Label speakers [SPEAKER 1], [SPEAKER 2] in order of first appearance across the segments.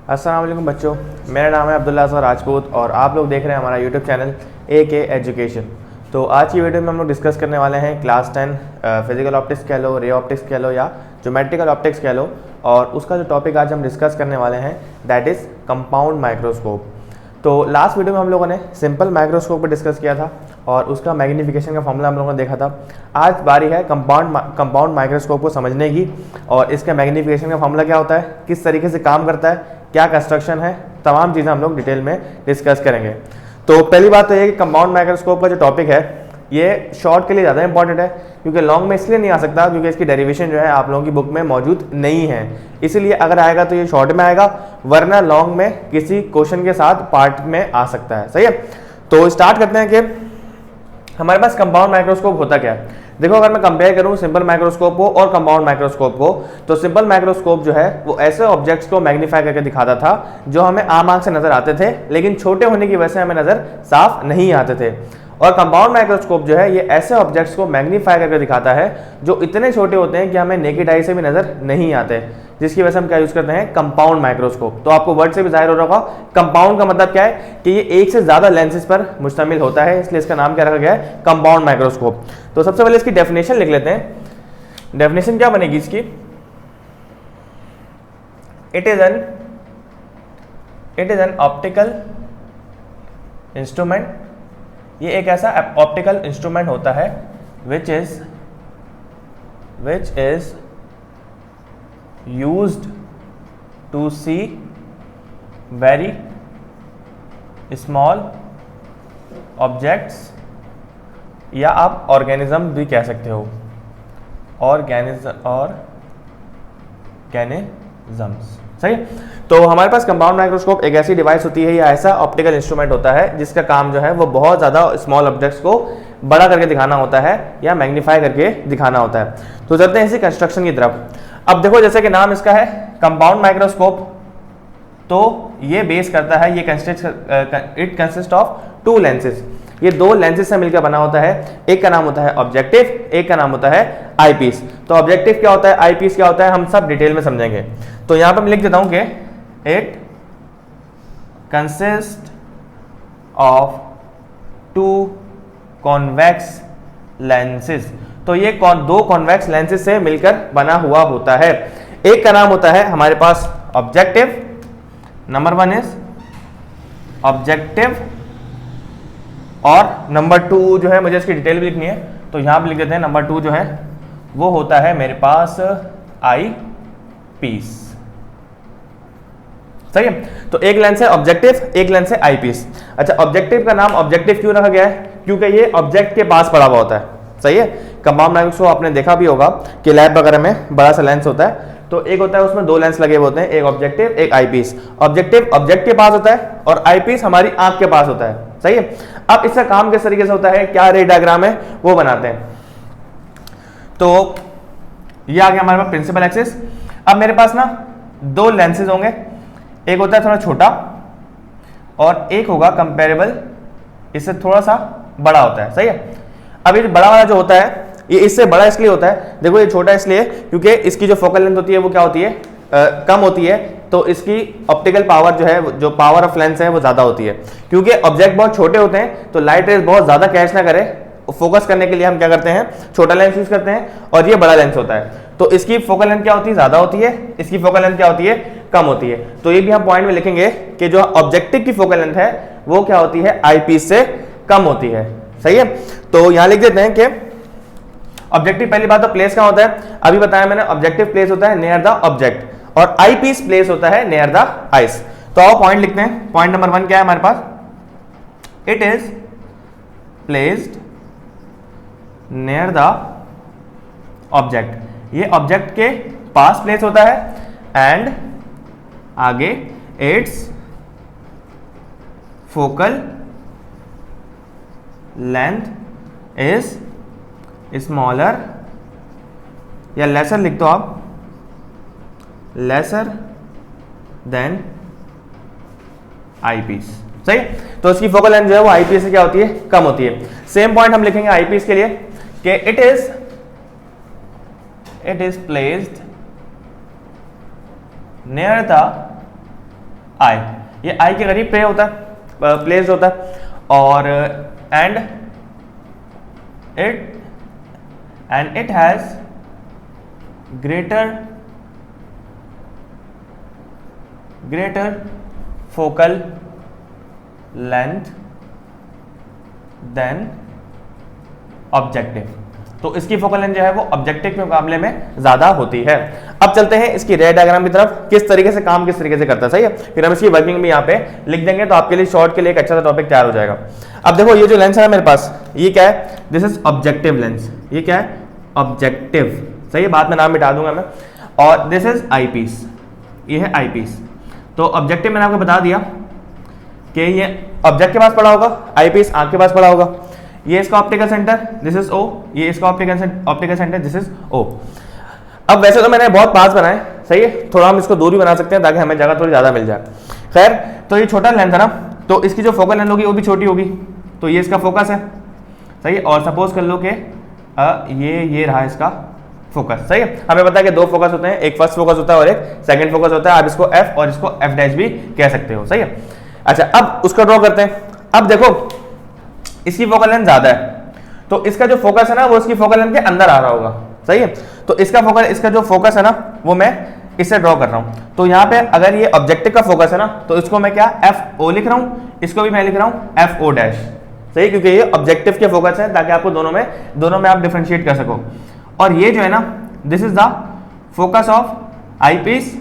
[SPEAKER 1] अस्सलाम वालेकुम बच्चों, मेरा नाम है अब्दुल्ला अज़हर राजपूत और आप लोग देख रहे हैं हमारा यूट्यूब चैनल AK एजुकेशन। तो आज की वीडियो में हम लोग डिस्कस करने वाले हैं क्लास 10 फिजिकल ऑप्टिक्स कह लो, रे ऑप्टिक्स कह लो या ज्योमेट्रिकल ऑप्टिक्स कह लो। और उसका जो टॉपिक आज हम डिस्कस करने वाले हैं दैट इज़ कंपाउंड माइक्रोस्कोप। तो लास्ट वीडियो में हम लोगों ने सिंपल माइक्रोस्कोप पर डिस्कस किया था और उसका मैग्नीफिकेशन का फॉर्मूला हम लोगों ने देखा था। आज बारी है कंपाउंड माइक्रोस्कोप को समझने की और इसका मैग्नीफिकेशन का फॉर्मूला क्या होता है, किस तरीके से काम करता है, क्या कंस्ट्रक्शन है, तमाम चीज़ें हम लोग डिटेल में डिस्कस करेंगे। तो पहली बात तो ये कि कंपाउंड माइक्रोस्कोप का जो टॉपिक है ये शॉर्ट के लिए ज़्यादा इंपॉर्टेंट है, क्योंकि लॉन्ग में इसलिए नहीं आ सकता क्योंकि इसकी डेरिवेशन जो है आप लोगों की बुक में मौजूद नहीं है। इसीलिए अगर आएगा तो ये शॉर्ट में आएगा, वरना लॉन्ग में किसी क्वेश्चन के साथ पार्ट में आ सकता है। सही है, तो स्टार्ट करते हैं कि हमारे पास कंपाउंड माइक्रोस्कोप होता क्या है। देखो, अगर मैं कंपेयर करूं सिंपल माइक्रोस्कोप को और कंपाउंड माइक्रोस्कोप को, तो सिंपल माइक्रोस्कोप जो है वो ऐसे ऑब्जेक्ट्स को मैग्नीफाई करके दिखाता था जो हमें आम आंख से नजर आते थे, लेकिन छोटे होने की वजह से हमें नजर साफ नहीं आते थे। और कंपाउंड माइक्रोस्कोप जो है ये ऐसे ऑब्जेक्ट्स को मैग्नीफाई करके दिखाता है जो इतने छोटे होते हैं कि हमें नेकेड आई से भी नजर नहीं आते, जिसकी वजह से हम क्या यूज करते हैं, कंपाउंड माइक्रोस्कोप। तो आपको वर्ड से भी जाहिर हो रहा होगा कंपाउंड का मतलब क्या है कि ये एक से ज्यादा लेंसेज पर मुश्तमिल होता है, इसलिए इसका नाम क्या रखा गया है, कंपाउंड माइक्रोस्कोप। तो सबसे पहले इसकी डेफिनेशन लिख लेते हैं। डेफिनेशन क्या बनेगी इसकी, it is an optical instrument. ये एक ऐसा ऑप्टिकल इंस्ट्रूमेंट होता है which is used to see very small objects, या आप ऑर्गेनिज्म भी कह सकते हो, ऑर्गेनिजम्स। सही है, तो हमारे पास कंपाउंड माइक्रोस्कोप एक ऐसी डिवाइस होती है या ऐसा ऑप्टिकल इंस्ट्रूमेंट होता है जिसका काम जो है वो बहुत ज़्यादा स्मॉल ऑब्जेक्ट्स को बड़ा करके दिखाना होता है या मैग्नीफाई करके दिखाना होता है। तो चलते हैं इसी कंस्ट्रक्शन की तरफ। अब देखो, जैसे कि नाम इसका है कंपाउंड माइक्रोस्कोप, तो ये बेस करता है, it consist of to lenses. ये दो लेंसेज से मिलकर बना होता है, एक का नाम होता है ऑब्जेक्टिव, एक का नाम होता है आईपीस। तो ऑब्जेक्टिव क्या होता है, आईपीस क्या होता है, हम सब डिटेल में समझेंगे। तो यहां पर मैं लिख देता हूं कि it consist of two convex lenses. तो ये दो कॉन्वेक्स लेंसेज से मिलकर बना हुआ होता है। एक का नाम होता है हमारे पास objective, number one is objective, और नंबर टू जो है, मुझे इसकी डिटेल भी लिखनी है तो यहां पे लिख देते हैं, नंबर टू जो है वो होता है मेरे पास आई पीस। सही है, तो एक लेंस है ऑब्जेक्टिव, एक लेंस है आई पीस। अच्छा, ऑब्जेक्टिव का नाम ऑब्जेक्टिव क्यों रखा गया है, क्योंकि ये ऑब्जेक्ट के पास पड़ा हुआ होता है। सही है, कंपाउंड माइक्रोस्कोप आपने देखा भी होगा कि लैब वगैरह में बड़ा सा लेंस होता है, तो एक होता है उसमें दो लेंस लगे हुए होते हैं, एक ऑब्जेक्टिव एक आई पीस। ऑब्जेक्टिव ऑब्जेक्ट के पास होता है और आई पीस हमारी आंख के पास होता है। सही है, अब इसका काम किस तरीके से होता है, क्या रे डायग्राम है वो बनाते हैं। तो ये आ गया हमारे पास प्रिंसिपल एक्सिस। अब मेरे पास ना दो लेंसेज होंगे, एक होता है थोड़ा छोटा और एक होगा कंपेरेबल, इससे थोड़ा सा बड़ा होता है। सही है, अब ये बड़ा वाला जो होता है ये इससे बड़ा इसलिए होता है, देखो ये छोटा इसलिए क्योंकि इसकी जो फोकल लेंथ होती है वो क्या होती है, कम होती है, तो इसकी ऑप्टिकल पावर जो है, जो पावर ऑफ लेंस है वो ज्यादा होती है। क्योंकि ऑब्जेक्ट बहुत छोटे होते हैं तो लाइट रेज बहुत ज्यादा कैच ना करे, फोकस करने के लिए हम क्या करते हैं, छोटा लेंस यूज करते हैं, और ये बड़ा लेंस होता है तो इसकी फोकल लेंथ क्या होती है, ज्यादा होती है, इसकी फोकल लेंथ क्या होती है, कम होती है। तो ये भी हम पॉइंट में लिखेंगे कि जो ऑब्जेक्टिव की फोकल लेंथ है वो क्या होती है, आई पीस से कम होती है। सही है, तो यहां लिख देते हैं कि ऑब्जेक्टिव, पहली बात तो प्लेस कहां होता है, अभी बताया मैंने, ऑब्जेक्टिव प्लेस होता है नियर द ऑब्जेक्ट और आई पीस प्लेस होता है नियर द आइस। तो आओ पॉइंट लिखते हैं। पॉइंट नंबर वन क्या है हमारे पास, it is placed near the object. ये ऑब्जेक्ट के पास प्लेस होता है एंड आगे its focal length is smaller, या लेसर लिख दो आप, लेसर देन आई पीस। सही, तो इसकी फोकल लेंथ जो है वो आई पीस से क्या होती है, कम होती है। सेम पॉइंट हम लिखेंगे आई पीस के लिए कि it is placed near the आई, ये आई के करीब प्ले होता है, प्लेस्ड होता है, और and it has greater focal length than objective। तो इसकी फोकल लेंथ जो है वो ऑब्जेक्टिव के मुकाबले में ज्यादा होती है। अब चलते हैं इसकी रे डायग्राम की तरफ, किस तरीके से काम किस तरीके से करता है, सही है। फिर हम इसकी वर्किंग भी यहाँ पे लिख देंगे, तो आपके लिए शॉर्ट के लिए एक अच्छा सा टॉपिक तैयार हो जाएगा। अब देखो ये जो लेंस है मेरे पास, ये क्या है, दिस इज ऑब्जेक्टिव लेंस, ये क्या है, ऑब्जेक्टिव, सही है, बाद में नाम मिटा दूंगा मैं। और दिस इज आई पीस, ये है आई पीस। तो ऑब्जेक्टिव मैंने आपको बता दिया कि ये ऑब्जेक्ट के पास पड़ा होगा, आई पीस आंख के पास पड़ा होगा, ये इसका ऑप्टिकल सेंटर, दिस इज ओ, ये इसका ऑप्टिकल सेंटर, दिस इज ओ। अब वैसे तो मैंने बहुत पास बनाए, सही है, थोड़ा हम इसको दूर भी बना सकते हैं ताकि हमें जगह थोड़ी ज्यादा मिल जाए। खैर, तो ये छोटा लेंथ है ना, तो इसकी जो फोकल लेंथ होगी वो भी छोटी होगी, तो ये इसका फोकस है, सही है। और सपोज कर लो कि ये रहा इसका फोकस, सही है। हमें पता है कि दो फोकस होते हैं, एक फर्स्ट फोकस होता है और एक सेकंड फोकस होता है। आप इसको एफ और इसको एफ डैश भी कह सकते हो, सही है। अच्छा, अब उसका ड्रॉ करते हैं। अब देखो इसकी फोकल लेंथ ज्यादा है, तो इसका जो फोकस है ना वो इसकी फोकल लेंथ के अंदर आ रहा होगा, सही है। तो इसका जो फोकस है ना वो मैं इससे ड्रॉ कर रहा हूं। तो यहाँ पे अगर ये ऑब्जेक्टिव का फोकस है ना, तो इसको मैं क्या एफ ओ लिख रहा हूं, इसको भी मैं लिख रहा हूं एफ ओ डैश, सही, क्योंकि ये ऑब्जेक्टिव के फोकस है, ताकि आपको दोनों में आप डिफरेंशिएट कर सको। और ये जो है ना, this is the focus of eyepiece,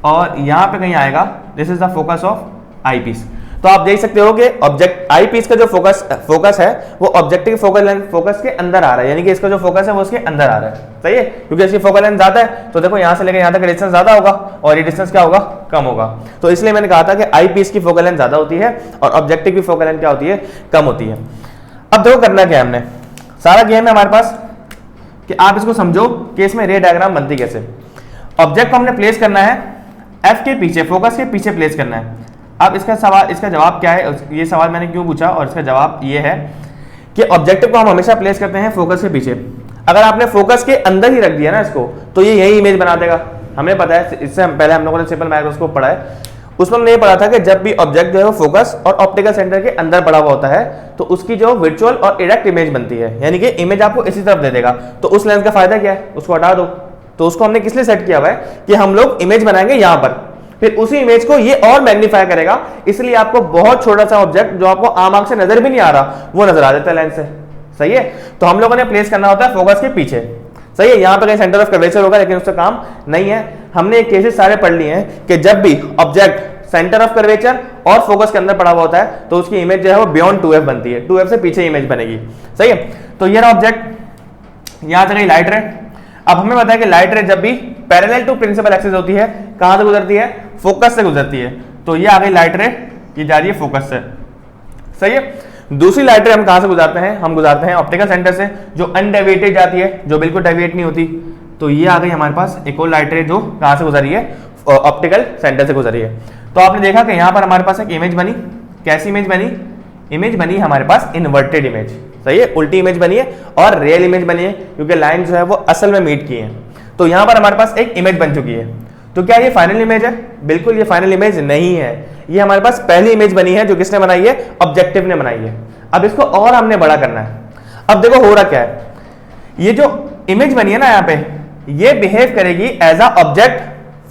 [SPEAKER 1] और यहां पे कहीं आएगा this is the focus of eyepiece. तो आप देख सकते हो कि ऑब्जेक्ट आई पीस का जो फोकस है वो ऑब्जेक्टिव फोकल लेंथ फोकस के अंदर आ रहा है, यानी कि इसका जो फोकस है वो उसके अंदर आ रहा है, सही है, क्योंकि इसकी फोकल लेंथ ज्यादा है। तो देखो यहां से लेकर यहां तक डिस्टेंस ज्यादा होगा और ये डिस्टेंस क्या होगा, कम होगा। तो इसलिए मैंने कहा था कि आई पीस की फोकल लेंथ ज्यादा होती है और ऑब्जेक्टिव की फोकल लेंथ क्या होती है, कम होती है। अब देखो करना क्या है, हमने सारा गेम है हमारे पास कि आप इसको समझो कि इसमें रे डायग्राम बनती कैसे। ऑब्जेक्ट को हमने प्लेस करना है एफ के पीछे, फोकस के पीछे प्लेस करना है। अब इसका जवाब क्या है, ये सवाल मैंने क्यों पूछा, और इसका जवाब ये है कि ऑब्जेक्टिव को हम हमेशा प्लेस करते हैं फोकस के पीछे। अगर आपने फोकस के अंदर ही रख दिया ना इसको, तो ये यही इमेज बना देगा। हमें पता है, इससे पहले हम लोगों ने सिंपल माइक्रोस्कोप पढ़ा है, उसमें हमने ये पढ़ा था कि जब भी ऑब्जेक्ट जो है वो फोकस और ऑप्टिकल सेंटर के अंदर पड़ा हुआ होता है, तो उसकी जो वर्चुअल और डायरेक्ट इमेज बनती है, यानी कि इमेज आपको इसी तरफ दे देगा। तो उस लेंस का फायदा क्या है, उसको हटा दो। तो उसको हमने किस लिए सेट किया हुआ है कि हम लोग इमेज बनाएंगे यहां पर, फिर उसी इमेज को ये और मैग्नीफाई करेगा, इसलिए आपको बहुत छोटा सा ऑब्जेक्ट जो आपको आम आंख से नजर भी नहीं आ रहा वो नजर आ जाता है लेंस से, सही है। तो हम लोगों ने प्लेस करना होता है फोकस के पीछे, सही है। यहां पर कहीं सेंटर ऑफ कर्वेचर होगा, लेकिन उसका काम नहीं है। हमने एक केसेस सारे पढ़ लिए हैं कि जब भी ऑब्जेक्ट सेंटर ऑफ कर्वेचर और फोकस के अंदर पड़ा हुआ होता है, तो उसकी इमेज जो है वो बियॉन्ड 2f बनती है, 2f से पीछे इमेज बनेगी, सही है। तो ये रहा ऑब्जेक्ट, यहां से गई लाइट रे। अब हमें पता है कि लाइट रे जब भी पैरेलल टू प्रिंसिपल एक्सिस होती है, कहां से गुजरती है, फोकस से गुजरती है। तो ये आ गई लाइट रे, ये जा रही है फोकस से, सही है। दूसरी लाइट रे हम कहां से गुजारते हैं, हम गुजारते हैं ऑप्टिकल सेंटर से, जो अनडेविएटेड जाती है, जो बिल्कुल डेविएट नहीं होती। तो ये आ गई हमारे पास एक और लाइट रे जो कहां से गुजरी है, ऑप्टिकल सेंटर से गुजरी है। तो आपने देखा कि यहां पर हमारे पास एक इमेज बनी, कैसी इमेज बनी, इमेज बनी हमारे पास इन्वर्टेड इमेज, सही है, उल्टी इमेज बनी है और रियल इमेज बनी है, क्योंकि लाइन जो है वो असल में मीट की है। तो यहां पर हमारे पास एक इमेज बन चुकी है। तो क्या ये फाइनल इमेज है, बिल्कुल ये फाइनल इमेज नहीं है, ये हमारे पास पहली इमेज बनी है, जो किसने बनाई है, ऑब्जेक्टिव ने बनाई है। अब इसको और हमने बड़ा करना है। अब देखो हो रहा क्या है, ये जो इमेज बनी है ना यहाँ पे, ये बिहेव करेगी as a object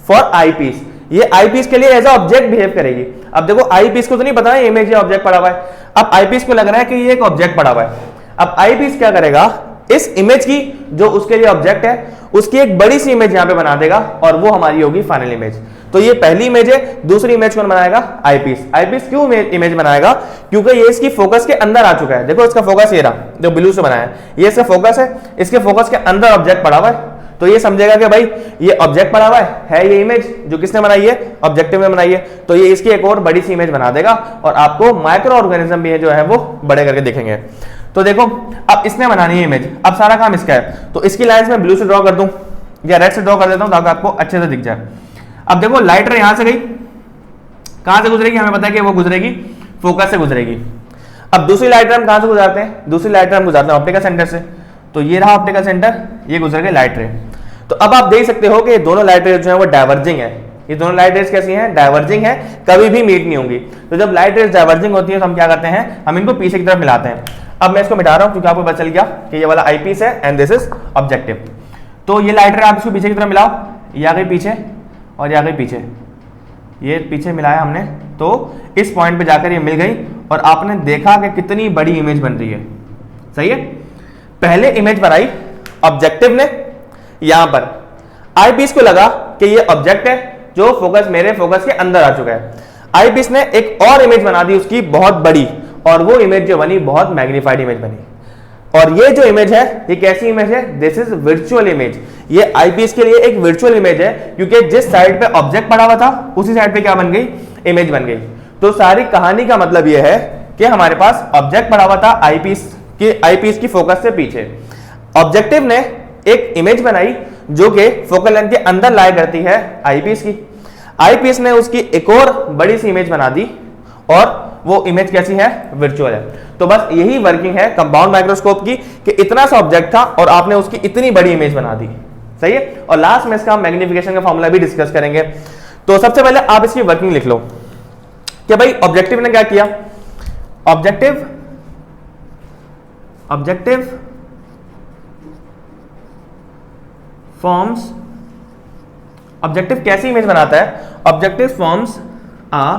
[SPEAKER 1] for eyepiece, ये आई पीस के लिए एज अ ऑब्जेक्ट बिहेव करेगी। अब देखो आई पीस को तो नहीं पता है इमेज या ऑब्जेक्ट पड़ा हुआ है, अब आई पीस को लग रहा है कि ये एक ऑब्जेक्ट पड़ा हुआ है। अब आई पीस क्या करेगा, इस इमेज की जो उसके लिए ऑब्जेक्ट है उसकी एक बड़ी सी इमेज यहां पे बना देगा, और वो हमारी होगी फाइनल इमेज। तो ये पहली इमेज है, दूसरी इमेज कौन बनाएगा, आई पीस। आई पीस क्यों इमेज बनाएगा, क्योंकि ये इसकी फोकस के अंदर आ चुका है। देखो इसका फोकस ये रहा, जो ब्लू से बनाया है, ये इसका फोकस है, इसके फोकस के अंदर ऑब्जेक्ट पड़ा हुआ है। तो ये समझेगा कि भाई ये ऑब्जेक्ट पड़ा हुआ है ये इमेज जो किसने बनाई है, ऑब्जेक्टिव ने बनाई है। तो ये इसकी एक और बड़ी सी इमेज बना देगा, और आपको माइक्रो ऑर्गेनिज्म भी है जो है वो बड़े करके दिखेंगे। तो देखो अब इसने बनानी है इमेज, अब सारा काम इसका है। तो इसकी लाइंस में ब्लू से ड्रॉ कर दूं या रेड से ड्रॉ कर देता हूं, ताकि आपको अच्छे से दिख जाए। अब देखो लाइट रे यहां से गई, कहां से गुजरेगी, हमें पता है कि वो गुजरेगी फोकस से गुजरेगी। अब दूसरी लाइट रे हम कहां से गुजारते हैं, दूसरी लाइट रे हम गुजारते हैं ऑप्टिकल सेंटर से। तो ये रहा ऑप्टिकल सेंटर, ये गुजर गए लाइट रे। तो अब आप देख सकते हो कि दोनों लाइट रे जो है वो डाइवर्जिंग है, ये दोनों लाइट रेज कैसी हैं, डाइवर्जिंग है, कभी भी मीट नहीं होंगी। तो जब लाइट रेज डाइवर्जिंग होती है तो हम क्या करते हैं, हम इनको पीछे की तरफ मिलाते हैं। अब मैं इसको मिटा रहा हूं क्योंकि आपको पता चल गया कि ये वाला आई पीस है एंड दिस इज ऑब्जेक्टिव। तो ये लाइट रे आप इसको पीछे की तरफ मिलाओ, ये आ गई पीछे और ये आ गई पीछे, ये पीछे मिलाया हमने तो इस पॉइंट पे जाकर ये मिल गई और आपने देखा कि कितनी बड़ी इमेज बन रही है। सही है, पहले इमेज बनाई ऑब्जेक्टिव ने, यहां पर आई पीस को लगा कि ये ऑब्जेक्ट है जो फोकस मेरे फोकस के अंदर आ चुका है। आई पीस ने एक और इमेज बना दी उसकी बहुत बड़ी, और वो इमेज जो बनी बहुत मैग्नीफाइड इमेज बनी। और ये जो इमेज है ये कैसी इमेज है, दिस इज वर्चुअल इमेज। ये आई पीस के लिए एक वर्चुअल इमेज है क्योंकि जिस साइड पे ऑब्जेक्ट पड़ा हुआ था उसी साइड पे क्या बन गई, इमेज बन गई। तो सारी कहानी का मतलब ये है कि हमारे पास ऑब्जेक्ट पड़ा हुआ था आई पीस की फोकस से पीछे, ऑब्जेक्टिव ने एक इमेज बनाई जो कि फोकल लेंथ के अंदर लाई करती है आईपीस की। आईपीस ने उसकी एक और बड़ी सी इमेज बना दी और वो इमेज कैसी है, वर्चुअल है। तो बस यही वर्किंग है कंपाउंड माइक्रोस्कोप की कि इतना सा ऑब्जेक्ट था और आपने उसकी इतनी बड़ी इमेज बना दी। सही है, और लास्ट में इसका मैग्नीफिकेशन का फॉर्मूला भी डिस्कस करेंगे। तो सबसे पहले आप इसकी वर्किंग लिख लो कि भाई ऑब्जेक्टिव ने क्या किया, ऑब्जेक्टिव फॉर्म्स, ऑब्जेक्टिव कैसी इमेज बनाता है, objective forms a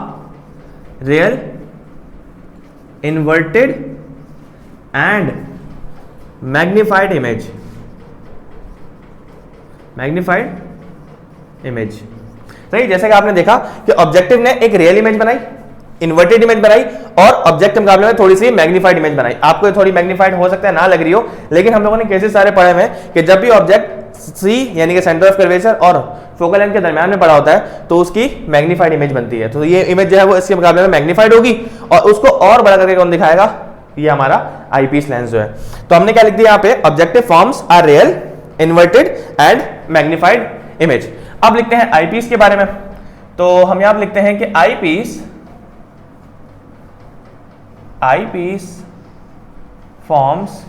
[SPEAKER 1] real inverted and magnified image, सही। जैसे कि आपने देखा कि ऑब्जेक्टिव ने एक रियल इमेज बनाई, इन्वर्टेड इमेज बनाई और ऑब्जेक्ट के मुकाबले में थोड़ी सी मैग्नीफाइड इमेज बनाई। आपको थोड़ी मैग्नीफाइड हो सकता है ना लग रही हो, लेकिन हम लोगों ने केसेस सारे पढ़े हुए हैं कि जब भी ऑब्जेक्ट सी यानी कि सेंटर ऑफ कर्वेचर और फोकल लेंथ के दरमियान में पड़ा होता है तो उसकी मैग्नीफाइड इमेज बनती है। तो ये इमेज जो है वो इसके मुकाबले में मैग्नीफाइड होगी और उसको और बड़ा करके कौन दिखाएगा, ये हमारा आईपीस लेंस जो है। तो हमने क्या लिख दिया यहाँ पे, objective forms are real inverted and magnified image. अब लिखते हैं आईपीस के बारे में। तो हम यहां लिखते हैं कि आईपीस फॉर्म्स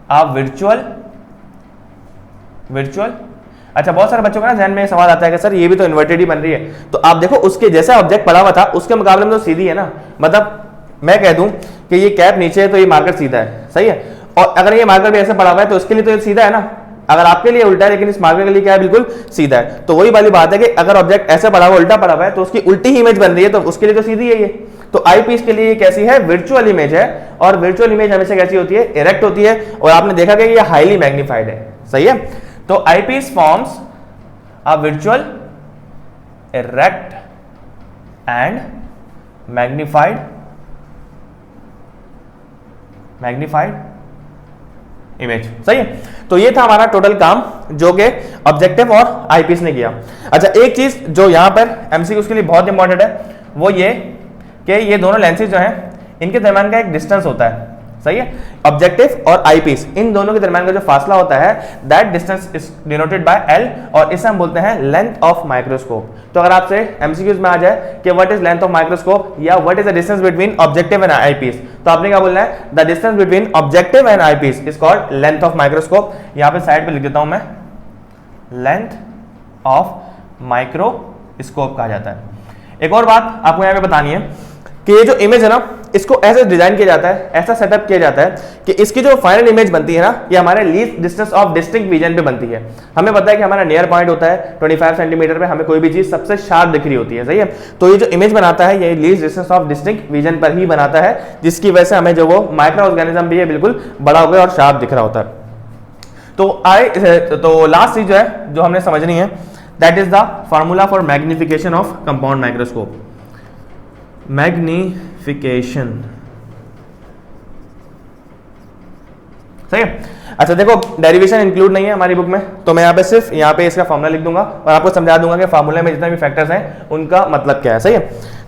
[SPEAKER 1] आ वर्चुअल। अच्छा, बहुत सारे बच्चों का ना ध्यान में सवाल आता है कि सर ये भी तो इन्वर्टेड ही बन रही है। तो आप देखो उसके जैसा ऑब्जेक्ट पड़ा हुआ था उसके मुकाबले में तो सीधी है ना, मतलब मैं कह दूं कि ये कैप नीचे है तो ये मार्कर सीधा है, सही है। और अगर ये मार्कर भी ऐसे पड़ा हुआ है तो इसके लिए तो ये सीधा है ना, अगर आपके लिए उल्टा है लेकिन इस मार्कर के लिए क्या है, बिल्कुल सीधा है। तो वही वाली बात है कि अगर ऑब्जेक्ट ऐसे पड़ा हुआ उल्टा पड़ा हुआ है तो उसकी उल्टी ही इमेज बन रही है, तो उसके लिए तो सीधी है ये। तो आईपीस के लिए ये कैसी है, वर्चुअल इमेज है। और वर्चुअल इमेज हमेशा कैसी होती है, इरेक्ट होती है। और आपने देखा कि ये हाईली मैग्नीफाइड है, सही है। तो eyepiece forms a virtual erect and magnified image, सही है। तो ये था हमारा टोटल काम जो कि ऑब्जेक्टिव और आईपीस ने किया। अच्छा, एक चीज जो यहां पर एमसीक्यूज के लिए बहुत इंपॉर्टेंट है वो ये कि ये दोनों लेंसेज जो हैं इनके दरमियान का एक डिस्टेंस होता है, सही है। ऑब्जेक्टिव और आईपीस इन दोनों के दरमियान का जो फासला होता है that distance is denoted by L और इसे हम बोलते हैं लेंथ ऑफ माइक्रोस्कोप। तो अगर आपसे एमसीक्यूज में आ जाए कि what is length of microscope या what is the distance between objective and eyepiece, तो आपने क्या बोलना है, the distance between objective and eyepiece is called length of microscope. यहां पे साइड पे लिख देता हूं मैं, लेंथ ऑफ माइक्रोस्कोप कहा जाता है। एक और बात आपको यहां पे बतानी है कि ये जो इमेज है ना इसको ऐसे डिजाइन किया जाता है, ऐसा सेटअप किया जाता है कि इसकी जो फाइनल इमेज बनती है ना ये हमारे least distance of distinct vision पे बनती है। हमें पता है कि हमारा नियर पॉइंट होता है 25 सेंटीमीटर पे, हमें कोई भी चीज सबसे शार्प दिख रही होती है, सही है। तो ये जो इमेज बनाता है ये least distance of distinct vision पर ही बनाता है, जिसकी वजह से हमें जो वो माइक्रो ऑर्गेनिज्म भी है बिल्कुल बड़ा हो गया और शार्प दिख रहा होता है। तो लास्ट चीज जो है जो हमने समझनी है that is the formula for magnification of compound microscope. Magnification, सही है। अच्छा देखो, डेरिवेशन इंक्लूड नहीं है हमारी बुक में, तो मैं यहाँ पे सिर्फ यहाँ पे इसका फार्मूला लिख दूंगा और आपको समझा दूंगा कि फार्मूले में जितने भी फैक्टर्स हैं उनका मतलब क्या है, सही है।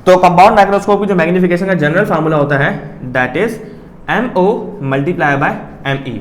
[SPEAKER 1] तो कंपाउंड माइक्रोस्कोप की जो मैग्निफिकेशन का जनरल फार्मूला होता है that is MO multiply by ME।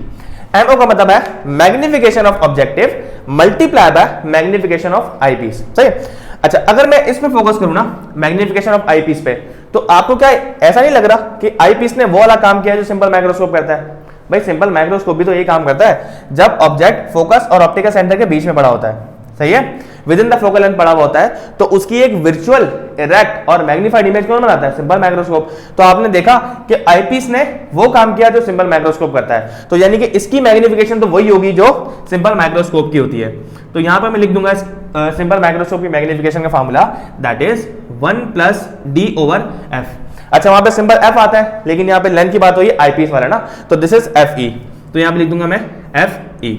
[SPEAKER 1] MO का मतलब है magnification of objective multiply by magnification of eyepiece, सही है। अच्छा, अगर मैं इस पे फोकस करूं ना मैग्निफिकेशन ऑफ आईपीस पे, तो आपको क्या ऐसा नहीं लग रहा कि आईपीस ने वो वाला काम किया जो सिंपल माइक्रोस्कोप करता है? भाई सिंपल माइक्रोस्कोप भी तो यही काम करता है जब ऑब्जेक्ट फोकस और ऑप्टिकल सेंटर के बीच में पड़ा होता है, सही है। With in the focal length पड़ा हुआ होता है, तो उसकी एक वर्चुअल इरेक्ट और मैग्नीफाइड इमेज कौन बनाता है? Simple microscope. तो आपने देखा कि आईपीस ने वो काम किया जो सिंपल माइक्रोस्कोप करता है, तो यानी कि इसकी मैग्निफिकेशन तो वही होगी जो सिंपल माइक्रोस्कोप की होती है। तो यहां पर मैं लिख दूंगा सिंपल माइक्रोस्कोप की मैग्निफिकेशन का फार्मूला, दैट इज 1+d/f। अच्छा, वहां पे सिंबल f आता है, लेकिन यहाँ पे लेंथ की बात हुई आईपीस वाला ना, तो दिस इज fe, तो यहाँ पे लिख दूंगा मैं fe।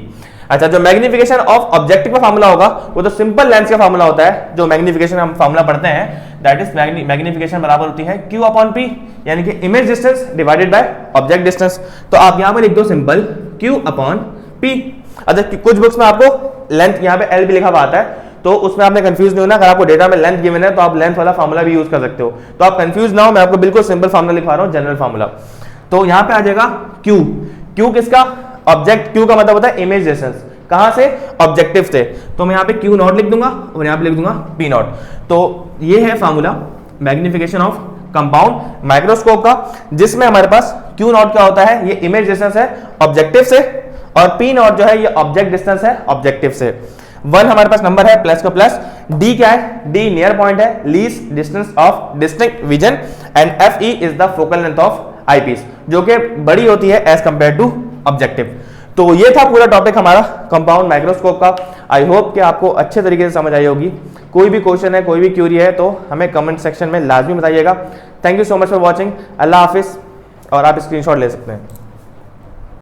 [SPEAKER 1] अच्छा, जो मैग्निफिकेशन ऑफ ऑब्जेक्टिव का फार्मूला होगा वो तो सिंपल लेंस का फार्मूला होता है। जो मैग्निफिकेशन हम फार्मूला पढ़ते हैं, दैट इज मैग्निफिकेशन बराबर होती है q/p, यानी कि image distance divided by object distance. तो आप यहाँ पे लिख दो सिंपल q/p। अच्छा, कुछ बुक्स में आपको लेंथ यहाँ पे l भी लिखा हुआ आता है, तो उसमें आपने कंफ्यूज नहीं होना। अगर आपको डेटा में लेंथ गिवन है तो आप लेंथ वाला फार्मूला भी यूज कर सकते हो, तो आप कंफ्यूज ना हो, मैं आपको बिल्कुल सिंपल फार्मूला लिखवा रहा हूँ, जनरल फार्मूला। तो यहाँ पे आ जाएगा q किसका? ऑब्जेक्ट, q का मतलब होता है इमेज डिस्टेंस, कहां से? ऑब्जेक्टिव से। तो मैं यहाँ पे q0 लिख दूंगा और यहाँ पे लिख दूंगा p0। तो ये है formula magnification of compound microscope का, जिसमें हमारे पास q0 क्या होता है? ये इमेज डिस्टेंस है ऑब्जेक्टिव से, और p0 जो है ये ऑब्जेक्ट डिस्टेंस है ऑब्जेक्टिव से। 1 हमारे पास नंबर है, प्लस का प्लस, d क्या है? d नियर पॉइंट है, least distance of distinct vision, and fe is the focal length of eyepiece, जो कि बड़ी होती है एज कंपेयर टू ऑब्जेक्टिव। तो ये था पूरा टॉपिक हमारा कंपाउंड माइक्रोस्कोप का। आई होप कि आपको अच्छे तरीके से समझ आई होगी। कोई भी क्वेश्चन है, कोई भी क्यूरी है, तो हमें कमेंट सेक्शन में लाजमी बताइएगा। Thank you so much for watching. अल्लाह हाफिज। और आप स्क्रीनशॉट ले सकते हैं।